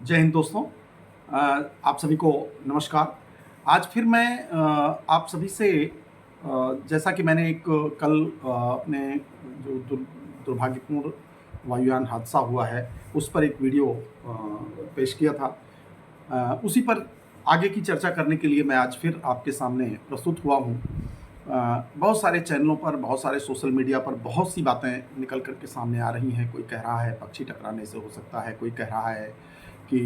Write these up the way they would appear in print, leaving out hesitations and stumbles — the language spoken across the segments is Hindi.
जय हिंद दोस्तों। आप सभी को नमस्कार। आज फिर मैं आप सभी से जैसा कि मैंने एक कल अपने जो दुर्भाग्यपूर्ण वायुयान हादसा हुआ है, उस पर एक वीडियो पेश किया था। उसी पर आगे की चर्चा करने के लिए मैं आज फिर आपके सामने प्रस्तुत हुआ हूँ। बहुत सारे चैनलों पर, बहुत सारे सोशल मीडिया पर बहुत सी बातें निकल कर के सामने आ रही हैं। कोई कह रहा है पक्षी टकराने से हो सकता है, कोई कह रहा है कि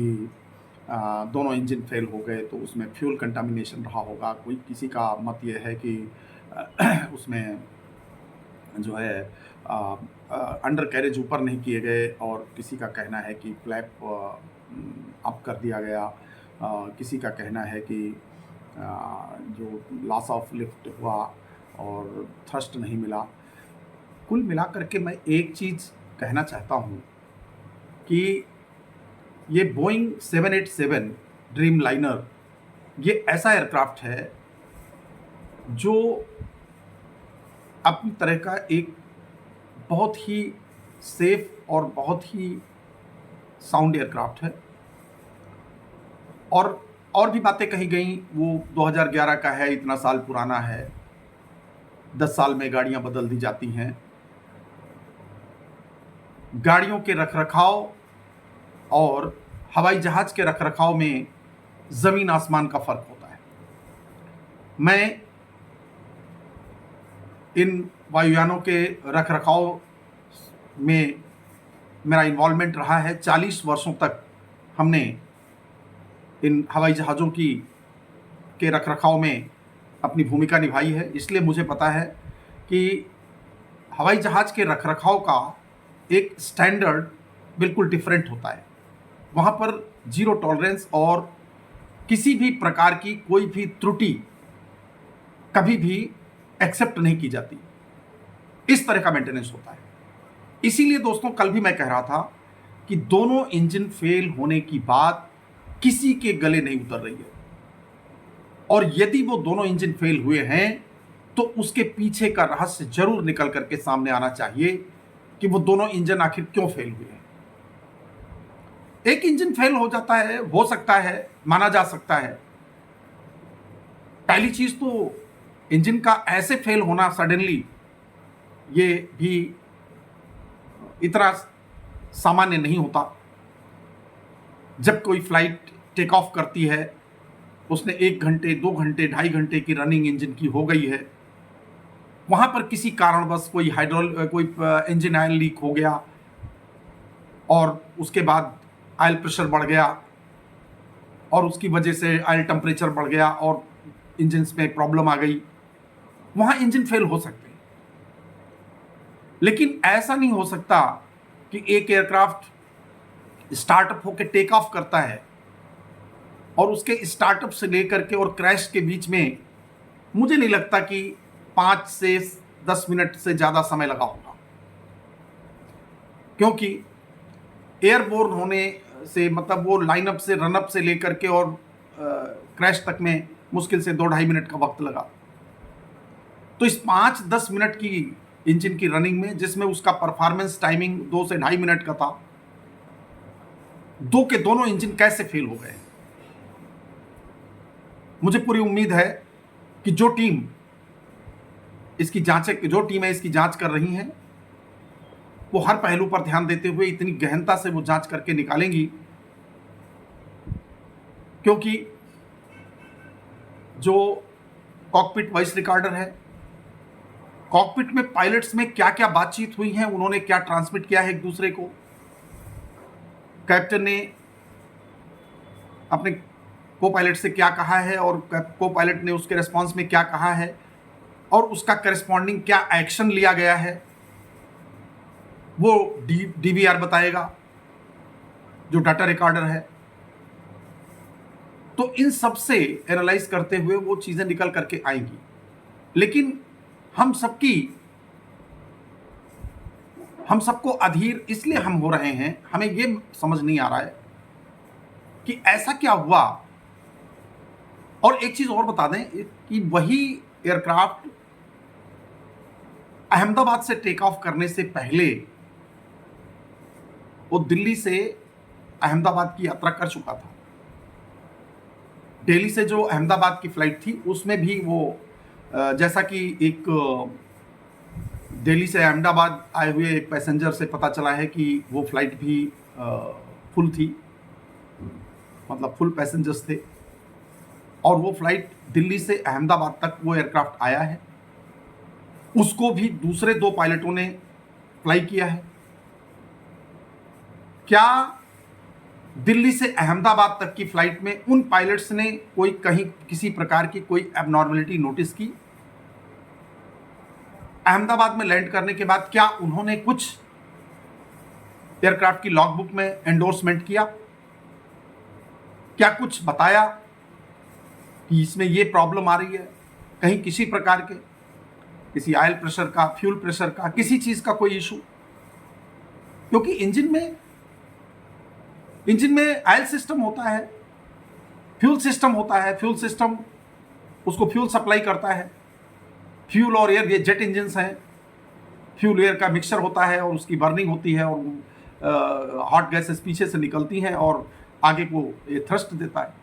दोनों इंजन फेल हो गए तो उसमें फ्यूल कंटामिनेशन रहा होगा। कोई किसी का मत ये है कि उसमें जो है अंडर कैरेज ऊपर नहीं किए गए, और किसी का कहना है कि फ्लैप अप कर दिया गया। किसी का कहना है कि जो लॉस ऑफ लिफ्ट हुआ और थ्रस्ट नहीं मिला। कुल मिलाकर के मैं एक चीज़ कहना चाहता हूँ कि ये बोइंग 787 ड्रीम लाइनर ये ऐसा एयरक्राफ्ट है जो अपनी तरह का एक बहुत ही सेफ और बहुत ही साउंड एयरक्राफ्ट है। और भी बातें कही गई, वो 2011 का है, इतना साल पुराना है, 10 साल में गाड़ियां बदल दी जाती हैं। गाड़ियों के रखरखाव और हवाई जहाज के रखरखाव में ज़मीन आसमान का फ़र्क होता है। मैं इन वायुयानों के रखरखाव में मेरा इन्वॉल्वमेंट रहा है। 40 वर्षों तक हमने इन हवाई जहाज़ों के रखरखाव में अपनी भूमिका निभाई है। इसलिए मुझे पता है कि हवाई जहाज़ के रखरखाव का एक स्टैंडर्ड बिल्कुल डिफरेंट होता है। वहाँ पर ज़ीरो टॉलरेंस और किसी भी प्रकार की कोई भी त्रुटि कभी भी एक्सेप्ट नहीं की जाती। इस तरह का मेंटेनेंस होता है। इसीलिए दोस्तों, कल भी मैं कह रहा था कि दोनों इंजन फेल होने की बात किसी के गले नहीं उतर रही है, और यदि वो दोनों इंजन फेल हुए हैं तो उसके पीछे का रहस्य जरूर निकल करके सामने आना चाहिए कि वो दोनों इंजन आखिर क्यों फेल हुए हैं। एक इंजन फेल हो जाता है, हो सकता है, माना जा सकता है। पहली चीज तो इंजन का ऐसे फेल होना सडनली, ये भी इतना सामान्य नहीं होता। जब कोई फ्लाइट टेक ऑफ करती है, उसने 1 घंटे, 2 घंटे, 2.5 घंटे की रनिंग इंजन की हो गई है, वहां पर किसी कारणवश कोई इंजन ऑयल लीक हो गया और उसके बाद ऑयल प्रेशर बढ़ गया और उसकी वजह से ऑयल टेम्परेचर बढ़ गया और इंजन में प्रॉब्लम आ गई, वहां इंजन फेल हो सकते हैं। लेकिन ऐसा नहीं हो सकता कि एक एयरक्राफ्ट स्टार्टअप होकर टेक ऑफ करता है और उसके स्टार्टअप से लेकर के और क्रैश के बीच में मुझे नहीं लगता कि 5 से 10 मिनट से ज़्यादा समय लगा होगा, क्योंकि एयरबोर्न होने से मतलब वो लाइनअप से, रनअप से लेकर के और क्रैश तक में मुश्किल से 2-2.5 मिनट का वक्त लगा। तो इस 5-10 मिनट की इंजन की रनिंग में, जिसमें उसका परफॉर्मेंस टाइमिंग 2 से 2.5 मिनट का था, दो के दोनों इंजन कैसे फेल हो गए। मुझे पूरी उम्मीद है कि जो टीमें इसकी जांच कर रही हैं, वो हर पहलू पर ध्यान देते हुए इतनी गहनता से वो जांच करके निकालेंगी, क्योंकि जो कॉकपिट वॉइस रिकॉर्डर है, कॉकपिट में पायलट्स में क्या क्या बातचीत हुई है, उन्होंने क्या ट्रांसमिट किया है एक दूसरे को, कैप्टन ने अपने को पायलट से क्या कहा है और को पायलट ने उसके रिस्पॉन्स में क्या कहा है, और उसका करस्पॉन्डिंग क्या एक्शन लिया गया है, वो डीवीआर बताएगा, जो डाटा रिकॉर्डर है। तो इन सब से एनालाइज करते हुए वो चीजें निकल करके आएंगी। लेकिन हम सबको अधीर इसलिए हम हो रहे हैं, हमें ये समझ नहीं आ रहा है कि ऐसा क्या हुआ। और एक चीज और बता दें कि वही एयरक्राफ्ट अहमदाबाद से टेक ऑफ करने से पहले वो दिल्ली से अहमदाबाद की यात्रा कर चुका था। दिल्ली से जो अहमदाबाद की फ्लाइट थी उसमें भी वो जैसा कि एक दिल्ली से अहमदाबाद आए हुए एक पैसेंजर से पता चला है कि वो फ्लाइट भी फुल थी, मतलब फुल पैसेंजर्स थे, और वो फ्लाइट दिल्ली से अहमदाबाद तक वो एयरक्राफ्ट आया है, उसको भी दूसरे 2 पायलटों ने फ्लाई किया है। क्या दिल्ली से अहमदाबाद तक की फ्लाइट में उन पायलट्स ने कोई कहीं किसी प्रकार की कोई एबनॉर्मलिटी नोटिस की? अहमदाबाद में लैंड करने के बाद क्या उन्होंने कुछ एयरक्राफ्ट की लॉगबुक में एंडोर्समेंट किया? क्या कुछ बताया कि इसमें ये प्रॉब्लम आ रही है? कहीं किसी प्रकार के, किसी ऑयल प्रेशर का, फ्यूल प्रेशर का, किसी चीज का कोई इशू? क्योंकि इंजन में ऑयल सिस्टम होता है, फ्यूल सिस्टम होता है, फ्यूल सिस्टम उसको फ्यूल सप्लाई करता है। फ्यूल और एयर, ये जेट इंजन्स हैं, फ्यूल एयर का मिक्सचर होता है और उसकी बर्निंग होती है और हॉट गैसेस पीछे से निकलती हैं और आगे को ये थ्रस्ट देता है।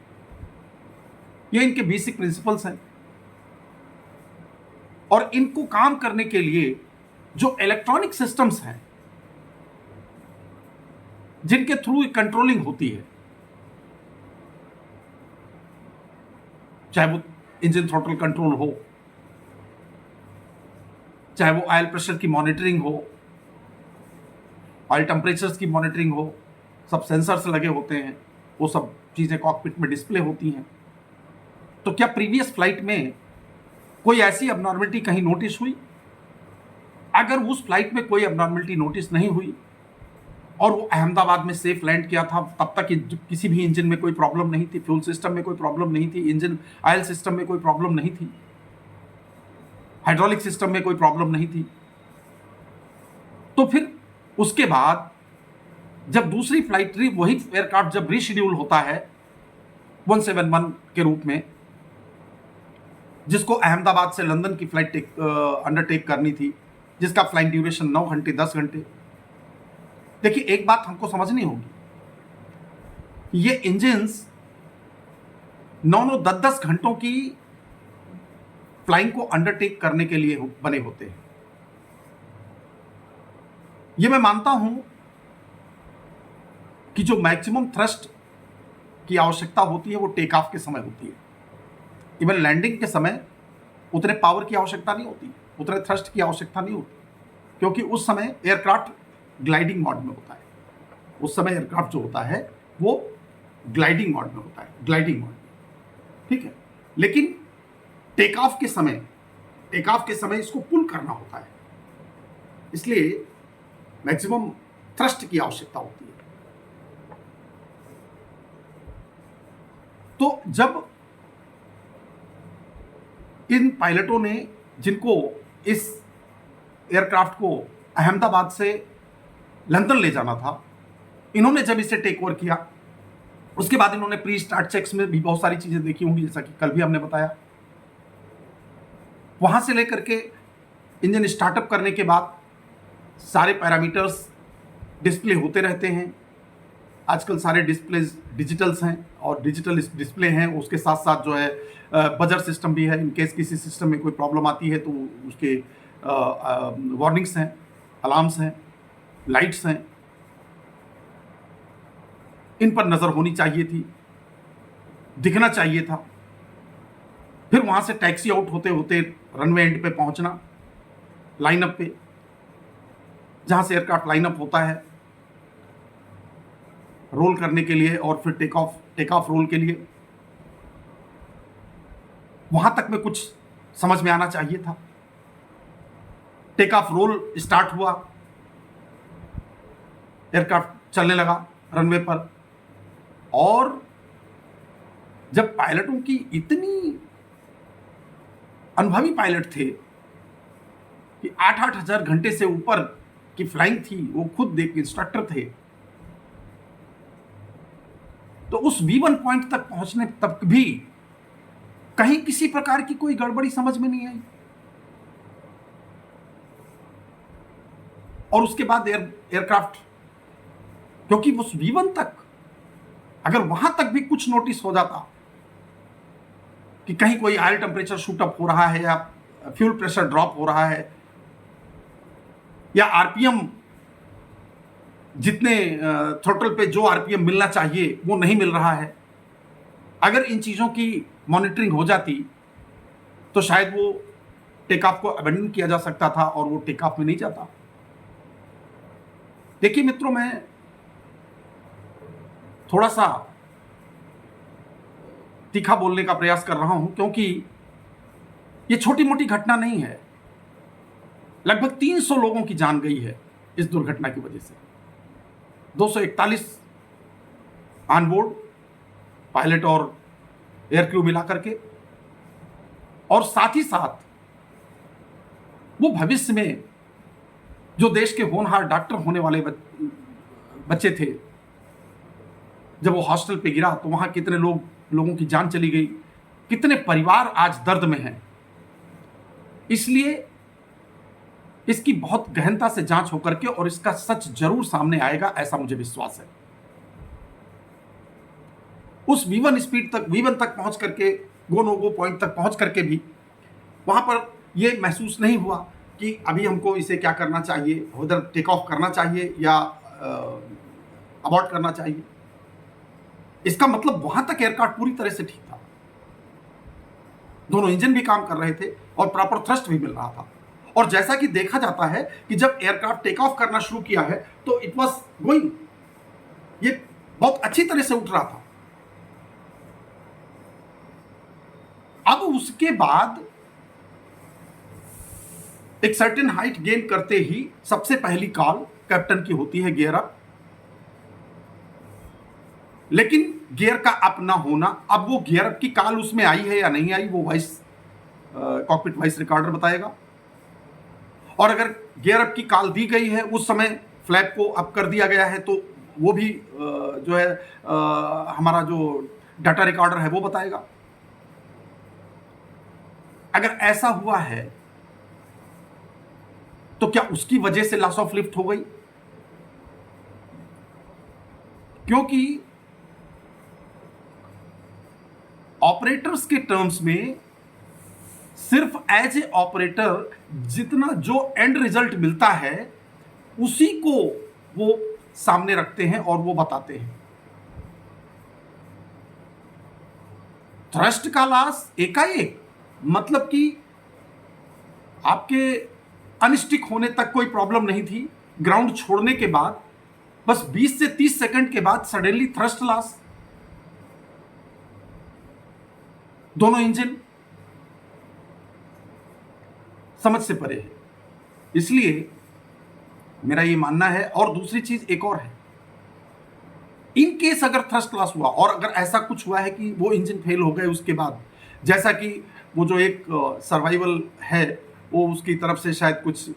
ये इनके बेसिक प्रिंसिपल्स हैं, और इनको काम करने के लिए जो इलेक्ट्रॉनिक सिस्टम्स हैं जिनके थ्रू कंट्रोलिंग होती है, चाहे वो इंजन थ्रॉटल कंट्रोल हो, चाहे वो ऑयल प्रेशर की मॉनिटरिंग हो, ऑयल टेम्परेचर्स की मॉनिटरिंग हो, सब सेंसर्स लगे होते हैं, वो सब चीजें कॉकपिट में डिस्प्ले होती हैं। तो क्या प्रीवियस फ्लाइट में कोई ऐसी अबनॉर्मलिटी कहीं नोटिस हुई? अगर उस फ्लाइट में कोई अबनॉर्मलिटी नोटिस नहीं हुई और वो अहमदाबाद में सेफ लैंड किया था, तब तक किसी भी इंजन में कोई प्रॉब्लम नहीं थी, फ्यूल सिस्टम में कोई प्रॉब्लम नहीं थी, इंजन ऑयल सिस्टम में कोई प्रॉब्लम नहीं थी, हाइड्रोलिक सिस्टम में कोई प्रॉब्लम नहीं थी, तो फिर उसके बाद जब दूसरी फ्लाइट वही एयरक्राफ्ट जब रीशेड्यूल होता है 171 के रूप में, जिसको अहमदाबाद से लंदन की फ्लाइट अंडरटेक करनी थी, जिसका फ्लाइट ड्यूरेशन 9 घंटे 10 घंटे। देखिए, एक बात हमको समझनी होगी, ये इंजन्स 9-9 10-10 घंटों की फ्लाइंग को अंडरटेक करने के लिए बने होते हैं। ये मैं मानता हूं कि जो मैक्सिमम थ्रस्ट की आवश्यकता होती है वो टेक ऑफ के समय होती है। इवन लैंडिंग के समय उतने पावर की आवश्यकता नहीं होती, उतने थ्रस्ट की आवश्यकता नहीं होती, क्योंकि उस समय एयरक्राफ्ट ग्लाइडिंग मोड में होता है। उस समय एयरक्राफ्ट जो होता है वो ग्लाइडिंग मोड में होता है, ग्लाइडिंग मोड, ठीक है। लेकिन टेक ऑफ के समय इसको पुल करना होता है, इसलिए मैक्सिमम थ्रस्ट की आवश्यकता होती है। तो जब इन पायलटों ने, जिनको इस एयरक्राफ्ट को अहमदाबाद से लंदन ले जाना था, इन्होंने जब इसे टेक ओवर किया, उसके बाद इन्होंने प्री स्टार्ट चेक्स में भी बहुत सारी चीजें देखी होंगी, जैसा कि कल भी हमने बताया। वहां से लेकर के इंजन स्टार्टअप करने के बाद सारे पैरामीटर्स डिस्प्ले होते रहते हैं। आजकल सारे डिस्प्लेज डिजिटल्स हैं और डिजिटल डिस्प्ले हैं, उसके साथ साथ जो है बजर सिस्टम भी है। इन केस किसी सिस्टम में कोई प्रॉब्लम आती है तो उसके वार्निंग्स हैं, अलार्म्स हैं, लाइट्स हैं, इन पर नज़र होनी चाहिए थी, दिखना चाहिए था। फिर वहां से टैक्सी आउट होते होते रनवे एंड पे पहुंचना, लाइनअप पे, जहां से एयरक्राफ्ट लाइनअप होता है रोल करने के लिए, और फिर टेक ऑफ रोल के लिए, वहां तक में कुछ समझ में आना चाहिए था। टेक ऑफ रोल स्टार्ट हुआ, एयरक्राफ्ट चलने लगा रनवे पर, और जब पायलटों की इतनी अनुभवी पायलट थे कि 8-8 हजार घंटे से ऊपर की फ्लाइंग थी, वो खुद देख इंस्ट्रक्टर थे, तो उस V1 पॉइंट तक पहुंचने तक भी कहीं किसी प्रकार की कोई गड़बड़ी समझ में नहीं आई। और उसके बाद एयरक्राफ्ट, क्योंकि उस V1 तक अगर वहां तक भी कुछ नोटिस हो जाता कि कहीं कोई ऑयल टेम्परेचर शूट अप हो रहा है या फ्यूल प्रेशर ड्रॉप हो रहा है या आरपीएम जितने थ्रोटल पे जो आरपीएम मिलना चाहिए वो नहीं मिल रहा है, अगर इन चीजों की मॉनिटरिंग हो जाती तो शायद वो टेक ऑफ को अबेंडन किया जा सकता था और वो टेक ऑफ में नहीं जाता। देखिए मित्रों, मैं थोड़ा सा तीखा बोलने का प्रयास कर रहा हूं क्योंकि ये छोटी मोटी घटना नहीं है। लगभग 300 लोगों की जान गई है इस दुर्घटना की वजह से, 241 ऑन बोर्ड पायलट और एयर क्रू मिलाकर के, और साथ ही साथ वो भविष्य में जो देश के होनहार डॉक्टर होने वाले बच्चे थे, जब वो हॉस्टल पे गिरा तो वहां कितने लोगों की जान चली गई, कितने परिवार आज दर्द में हैं। इसलिए इसकी बहुत गहनता से जांच होकर के और इसका सच जरूर सामने आएगा, ऐसा मुझे विश्वास है। उस V1 तक पहुंच करके, गो नो गो पॉइंट तक पहुंच करके भी वहां पर यह महसूस नहीं हुआ कि अभी हमको इसे क्या करना चाहिए, उधर टेक ऑफ करना चाहिए या अबॉर्ट करना चाहिए। इसका मतलब वहां तक एयरक्राफ्ट पूरी तरह से ठीक था, दोनों इंजन भी काम कर रहे थे और प्रॉपर थ्रस्ट भी मिल रहा था। और जैसा कि देखा जाता है कि जब एयरक्राफ्ट टेक ऑफ करना शुरू किया है तो इट वाज गोइंग, ये बहुत अच्छी तरह से उठ रहा था। अब उसके बाद एक सर्टेन हाइट गेन करते ही सबसे पहली कॉल कैप्टन की होती है गियर अप, लेकिन गियर का अप ना होना, अब वो गियर अप की कॉल उसमें आई है या नहीं आई वो वॉइस कॉकपिट वॉइस रिकॉर्डर बताएगा। और अगर गियर अप की कॉल दी गई है, उस समय फ्लैप को अप कर दिया गया है, तो वो भी जो है हमारा जो डाटा रिकॉर्डर है वो बताएगा। अगर ऐसा हुआ है तो क्या उसकी वजह से लॉस ऑफ लिफ्ट हो गई? क्योंकि ऑपरेटर्स के टर्म्स में सिर्फ एज ए ऑपरेटर जितना जो एंड रिजल्ट मिलता है उसी को वो सामने रखते हैं और वो बताते हैं। थ्रस्ट का लॉस एकाएक, मतलब कि आपके अनस्टिक होने तक कोई प्रॉब्लम नहीं थी, ग्राउंड छोड़ने के बाद बस 20 से 30 सेकंड के बाद सडनली थ्रस्ट लॉस, दोनों इंजन समझ से परे है। इसलिए मेरा ये मानना है। और दूसरी चीज एक और है, इन केस अगर थ्रस्ट लॉस हुआ और अगर ऐसा कुछ हुआ है कि वो इंजन फेल हो गए उसके बाद, जैसा कि वो जो एक सर्वाइवल है वो उसकी तरफ से शायद कुछ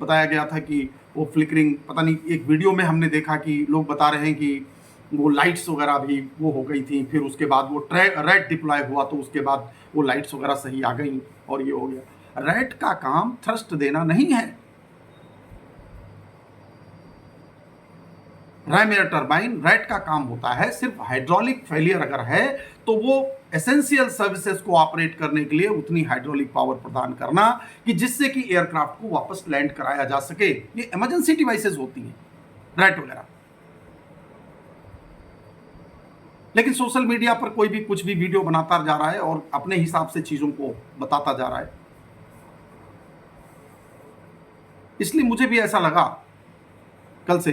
बताया गया था कि वो फ्लिकरिंग, पता नहीं, एक वीडियो में हमने देखा कि लोग बता रहे हैं कि वो लाइट्स वगैरह भी वो हो गई थी, फिर उसके बाद वो रेड डिप्लॉय हुआ तो उसके बाद वो लाइट्स वगैरह सही आ गई और ये हो गया। रेड का काम थ्रस्ट देना नहीं है। रायमेयर टरबाइन रेड का काम होता है सिर्फ हाइड्रोलिक फेलियर अगर है तो वो एसेंशियल सर्विसेज को ऑपरेट करने के लिए उतनी हाइड्रोलिक पावर प्रदान करना कि जिससे कि एयरक्राफ्ट को वापस लैंड कराया जा सके। ये इमरजेंसी डिवाइसेस होती हैं, रेड वगैरह। लेकिन सोशल मीडिया पर कोई भी कुछ भी वीडियो बनाता जा रहा है और अपने हिसाब से चीजों को बताता जा रहा है। इसलिए मुझे भी ऐसा लगा कल से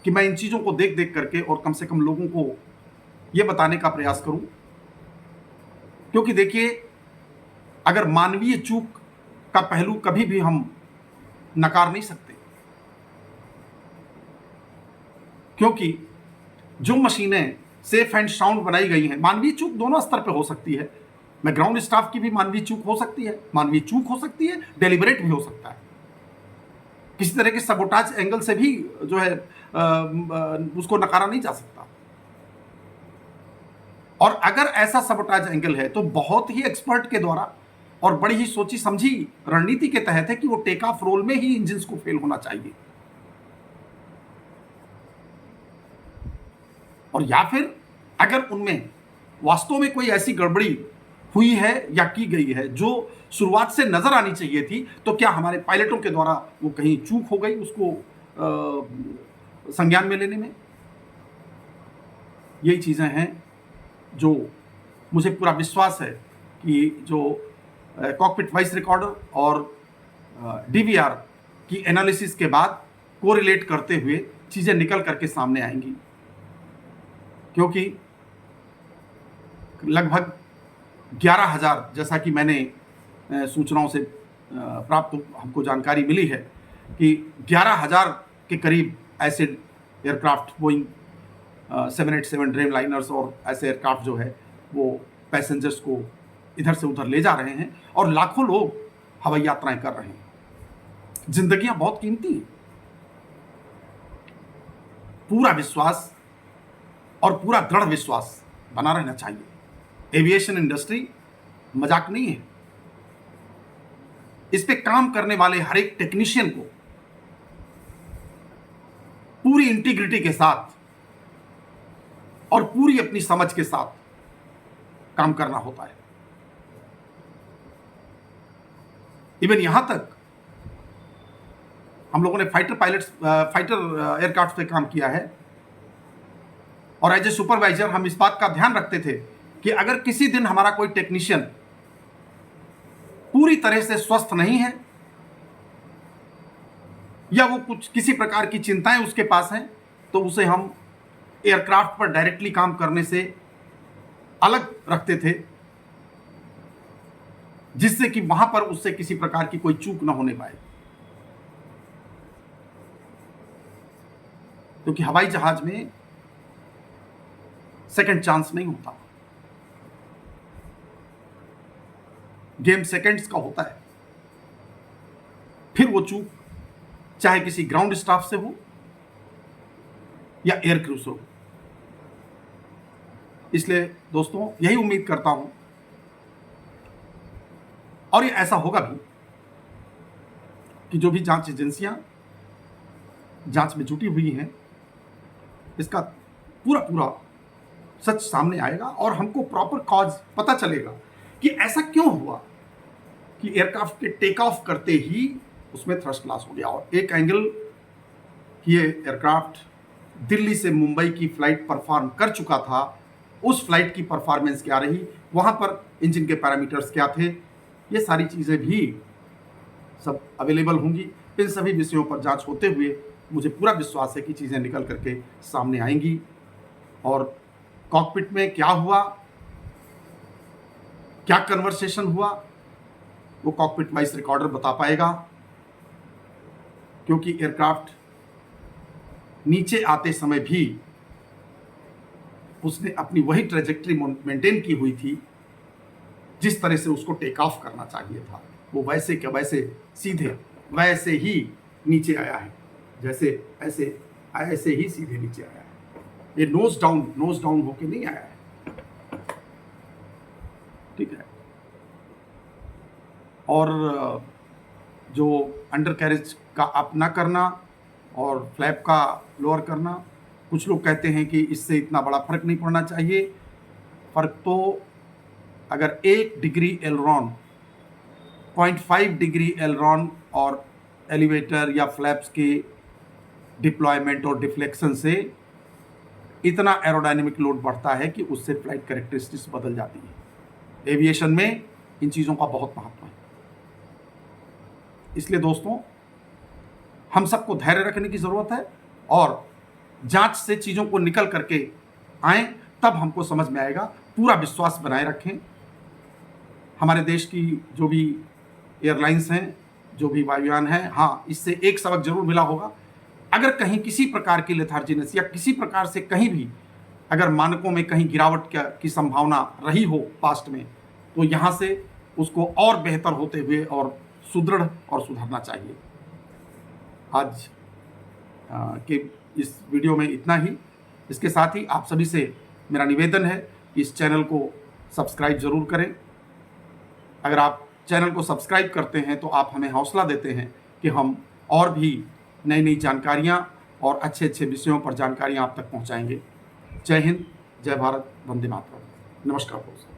कि मैं इन चीजों को देख देख करके और कम से कम लोगों को यह बताने का प्रयास करूं, क्योंकि देखिए, अगर मानवीय चूक का पहलू कभी भी हम नकार नहीं सकते, क्योंकि जो मशीनें सेफ एंड साउंड बनाई गई हैं, मानवीय चूक दोनों स्तर पे हो सकती है। मैं ग्राउंड स्टाफ की भी मानवीय चूक हो सकती है, मानवीय चूक हो सकती है, डेलिबरेट भी हो सकता है। किसी तरह के सबोटाज एंगल से भी जो है उसको नकारा नहीं जा सकता। और अगर ऐसा सबोटाज एंगल है तो बहुत ही एक्सपर्ट के द्वारा और बड़ी ही सोची समझी रणनीति के तहत है कि वो टेक ऑफ रोल में ही इंजन को फेल होना चाहिए, और या फिर अगर उनमें वास्तव में कोई ऐसी गड़बड़ी हुई है या की गई है जो शुरुआत से नजर आनी चाहिए थी, तो क्या हमारे पायलटों के द्वारा वो कहीं चूक हो गई उसको संज्ञान में लेने में? यही चीजें हैं जो मुझे पूरा विश्वास है कि जो कॉकपिट वॉइस रिकॉर्डर और डीवीआर की एनालिसिस के बाद कोरिलेट करते हुए चीजें निकल करके सामने आएंगी, क्योंकि लगभग 11,000 जैसा कि मैंने सूचनाओं से प्राप्त हमको जानकारी मिली है कि 11,000 के करीब ऐसे एयरक्राफ्ट बोइंग 787 ड्रीम लाइनर्स और ऐसे एयरक्राफ्ट जो है वो पैसेंजर्स को इधर से उधर ले जा रहे हैं और लाखों लोग हवाई यात्राएं कर रहे हैं। जिंदगियां बहुत कीमती हैं। पूरा विश्वास और पूरा दृढ़ विश्वास बना रहना चाहिए। एविएशन इंडस्ट्री मजाक नहीं है। इस पे काम करने वाले हर एक टेक्नीशियन को पूरी इंटीग्रिटी के साथ और पूरी अपनी समझ के साथ काम करना होता है। इवन यहां तक हम लोगों ने फाइटर एयरक्राफ्ट पे काम किया है और एज ए सुपरवाइजर हम इस बात का ध्यान रखते थे कि अगर किसी दिन हमारा कोई टेक्नीशियन पूरी तरह से स्वस्थ नहीं है या वो कुछ किसी प्रकार की चिंताएं उसके पास हैं, तो उसे हम एयरक्राफ्ट पर डायरेक्टली काम करने से अलग रखते थे, जिससे कि वहां पर उससे किसी प्रकार की कोई चूक ना होने पाए। क्योंकि हवाई जहाज में सेकंड चांस नहीं होता, गेम सेकंड्स का होता है। फिर वो चूक चाहे किसी ग्राउंड स्टाफ से हो या एयर क्रू से हो। इसलिए दोस्तों यही उम्मीद करता हूं और ये ऐसा होगा भी कि जो भी जांच एजेंसियां जांच में जुटी हुई हैं, इसका पूरा सच सामने आएगा और हमको प्रॉपर कॉज पता चलेगा कि ऐसा क्यों हुआ कि एयरक्राफ्ट के टेक ऑफ करते ही उसमें थ्रस्ट लॉस हो गया। और एक एंगल ये एयरक्राफ्ट दिल्ली से मुंबई की फ्लाइट परफॉर्म कर चुका था, उस फ्लाइट की परफॉर्मेंस क्या रही, वहां पर इंजन के पैरामीटर्स क्या थे, ये सारी चीज़ें भी सब अवेलेबल होंगी। इन सभी विषयों पर जांच होते हुए मुझे पूरा विश्वास है कि चीज़ें निकल करके सामने आएंगी और कॉकपिट में क्या हुआ, क्या कन्वर्सेशन हुआ, वो कॉकपिट वॉइस रिकॉर्डर बता पाएगा। क्योंकि एयरक्राफ्ट नीचे आते समय भी उसने अपनी वही ट्रेजेक्ट्री मेंटेन की हुई थी जिस तरह से उसको टेक ऑफ करना चाहिए था। वो वैसे के वैसे सीधे वैसे ही नीचे आया है, जैसे ऐसे ही सीधे नीचे आया है। ये नोज डाउन होके नहीं आया है, ठीक है। और जो अंडर कैरेज का अप ना करना और फ्लैप का लोअर करना, कुछ लोग कहते हैं कि इससे इतना बड़ा फर्क नहीं पड़ना चाहिए। फर्क तो अगर 1 डिग्री एलरॉन, 0.5 डिग्री एलरॉन और एलिवेटर या फ्लैप्स के डिप्लॉयमेंट और डिफ्लेक्शन से इतना एरोडायनेमिक लोड बढ़ता है कि उससे फ्लाइट कैरेक्टरिस्टिक्स बदल जाती है। एविएशन में इन चीज़ों का बहुत महत्व है। इसलिए दोस्तों हम सबको धैर्य रखने की ज़रूरत है और जांच से चीज़ों को निकल करके आएँ, तब हमको समझ में आएगा। पूरा विश्वास बनाए रखें। हमारे देश की जो भी एयरलाइंस हैं, जो भी वायुयान हैं, हाँ, इससे एक सबक जरूर मिला होगा। अगर कहीं किसी प्रकार की लेथार्जीनेस या किसी प्रकार से कहीं भी अगर मानकों में कहीं गिरावट की संभावना रही हो पास्ट में, तो यहाँ से उसको और बेहतर होते हुए और सुदृढ़ और सुधरना चाहिए। आज के इस वीडियो में इतना ही। इसके साथ ही आप सभी से मेरा निवेदन है कि इस चैनल को सब्सक्राइब ज़रूर करें। अगर आप चैनल को सब्सक्राइब करते हैं तो आप हमें हौसला देते हैं कि हम और भी नई नई जानकारियाँ और अच्छे अच्छे विषयों पर जानकारियाँ आप तक पहुँचाएंगे। जय हिंद, जय भारत, वंदे मातरम। नमस्कार दोस्तों।